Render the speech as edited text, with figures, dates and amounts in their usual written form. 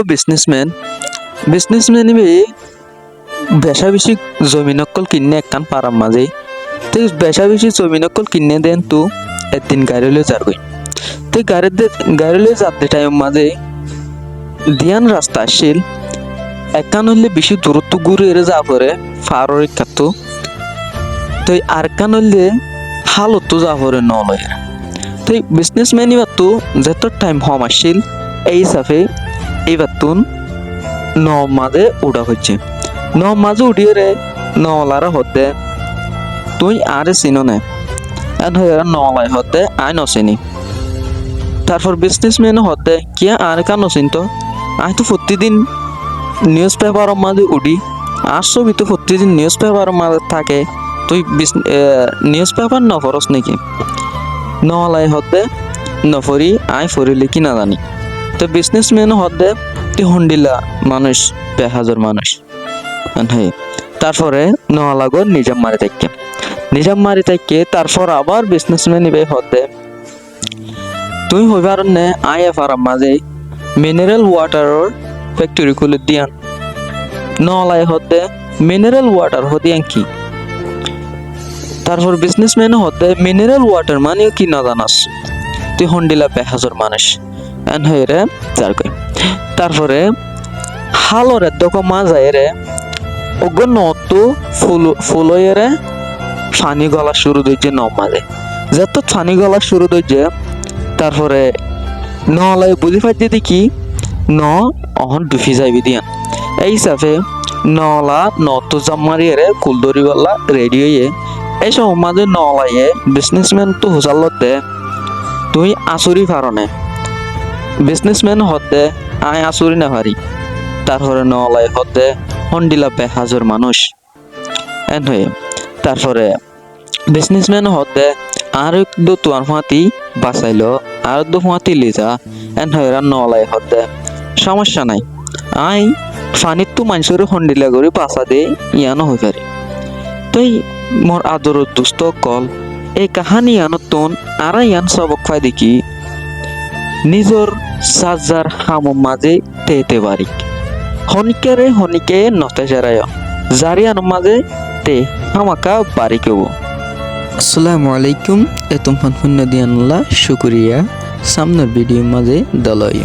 businessman ইবে বেশা বেশি জমি নকল কিনে একখান পারার মাঝে তো বেশা বেশি জমি নকল কিনে দেন তো একদিন গাড়িলে যারগই তো গাড়িলে যাতে টাইম মাঝে দিয়ান রাস্তা আসছিল একখান হইলে বেশি দূরত্ব ঘুরে এরে যা পরে ফারর খাত তো আরকান হইলে হালত যা পরে নলয় তো বিজনেসম্যান এবার তো যত টাইম হম আসছিল এই হিসাবে এইবার তুন ন মাঝে উড়া হচ্ছে ন মাঝে উঠিয়ে রে নলারা হতে তুই আরে চিনো না এন হয়ে নলাই হতে আই নচিনি তারপর বিজনেসম্যান হতে কিয়া আর কা নচিন্ত আই তো প্রতিদিন নিউজ পেপারের মাঝে উঠি আর ছবি তো প্রতিদিন নিউজ পেপারের মাঝে থাকে তুই নিউজ পেপার নফরস নাকি নলাই হতে নফরি আই ফরিলে কি না জানি তো বিজনেসম্যান হতে তুই হন্ডিলা মানুষ 5,000 মানুষ হ্যাঁ তারপরে নলাগর নিজাম মারি থাকে তারপর আবার বিজনেসম্যান ইবে হতে তুই হইবার নে আই এফার মাঝে মিনারেল ওয়াটারের ফ্যাক্টরি খুলে দিয়ান নলাই হতে মিনারেল ওয়াটার হদিয়ান কি তারপর বিজনেসম্যান হতে মিনারেল ওয়াটার মানে কি না জানাস তুই হন্ডিলা 5,000 মানুষ এন হয়ে রে যার কই তারপরে হালরে দক মাঝায় রে ওগো নত ফুলয়েরে ফানি গলা শুরু দইছে নমাজে যত ফানি গলা শুরু দইছে তারপরে নলাই বুঝি পাইতে দেখি ন অহন ডুফি যাইবি দিয়া এই হিসাবে নলা নত জামারিয়ে কুলদরি গলা রেডি হয়ে এই সব মাঝে নলাইয়ে বিজনেসম্যান তো হুসালতে তুই আসুরি ফারনে বিজনেসম্যান হতে আই আসুরি না পারি তারপরে নলাই হতে হন্ডিলা 5,000 মানুষ এন হয়ে তারপরে বিজনেসম্যান হতে আর দু তুয়ার ফাঁতি বাঁচাইলো আর দু ফাঁতি লিজা এন হয়ে নলাই হতে সমস্যা নাই আই ফানিত তো মানুষের হন্ডিলা করে বাঁচা দে ইয়ানো হয়ে পারে তাই মোর আদর দুস্থ কল এই কাহানি আনতন আর ইয়ান সবক পাই দেখি নিজর সাজার হাম মাঝে তেতে পারি হনিকে নতে জারায় জারিয়ান মাঝে তে হামাকা বাড়ি কেব আসসালামু আলাইকুম এতম ফান দিয়ানুল্লাহ শুকরিয়া সামনের ভিডিও মাঝে দলয়